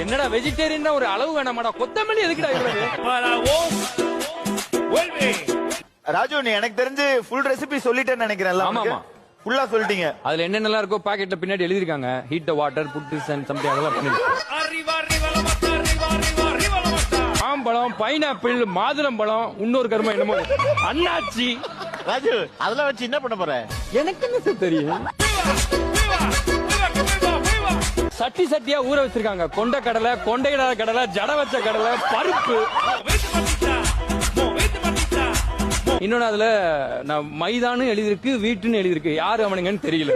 என்னடா வெஜிடேரியன் ஒரு அளவு வேணாமாடா? கொத்தமல்லி எதுக்குடா இவ்வளவு? ராஜு, நீ எனக்கு தெரிஞ்சு ஃபுல் ரெசிபி சொல்லிட்டேன்னு நினைக்கிறேன். ஆமா. ஃபுல்லா சொல்லிட்டீங்க. அதுல என்னென்னலாம் இருக்கோ பாக்கெட்ல பின்னாடி எழுதிருக்காங்க. Heat the water, put this and something அதெல்லாம் பண்ணிருக்காங்க. மாம்பழம், பைனாப்பிள், மாதுளம்பழம், இன்னொரு கருமா என்னமோ அண்ணாச்சி. ராஜு, அதெல்லாம் வச்சு என்ன பண்ண போற? எனக்கு என்ன சார் தெரியும்? சட்டி சட்டியா ஊற வச்சிருக்காங்க. கொண்ட கடலை, கொண்டையிடாத கடலை, ஜட வச்ச கடலை, பருப்பு. இன்னொன்னு அதுல நான் மைதான்னு எழுதிருக்கு, வீட்டுன்னு எழுதிருக்கு. யாரு அவனுங்கன்னு தெரியல.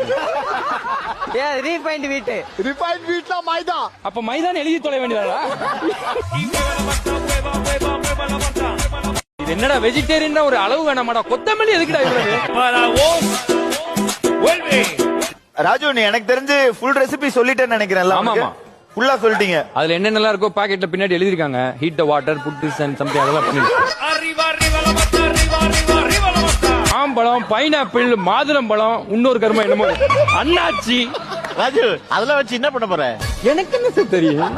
ரீஃபைண்ட் வீட்டு. ரிஃபைண்ட் வீட்ல மைதா. அப்ப மைதான் எழுதி தொலை வேண்டியதா? இது என்னடா வெஜிடேரியன் ஒரு அளவு வேணாமாடா? கொத்தமல்லி எதுக்குடா இவ்வளவு? ராஜு, நீ எனக்கு தெரிஞ்சு ஃபுல் ரெசிபி சொல்லிட்டேன்னு நினைக்கிறேன். ஆமா. ஃபுல்லா சொல்லிட்டீங்க. அதுல என்னென்னலாம் இருக்கோ பாக்கெட்ல பின்னாடி எழுதிருக்காங்க. Heat the water, put this and something அதெல்லாம் பண்ணிருக்காங்க. மாம்பழம், பைனாப்பிள், மாதுளம்பழம், இன்னொரு கருமா என்னமோ அண்ணாச்சி. ராஜு, அதெல்லாம் வச்சு என்ன பண்ண போற? எனக்கு என்ன சார் தெரியும்?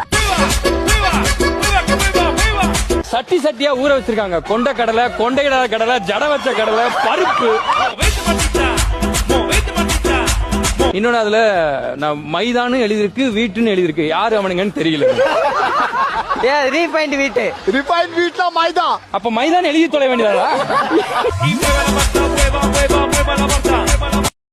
சட்டி சட்டியா ஊற வச்சிருக்காங்க. கொண்ட கடலை, கொண்டையிடாத கடலை, ஜட வச்ச கடலை, பருப்பு. இன்னொன்னு அதுல நான் மைதான்னு எழுதிருக்கு, வீட்டுன்னு எழுதிருக்கு. யாரு அவனுங்கன்னு தெரியல. ரீஃபைண்ட் வீட்டு. ரிஃபைண்ட் வீட்ல மைதா. அப்ப மைதான் எழுதி தொலை வேண்டியதா?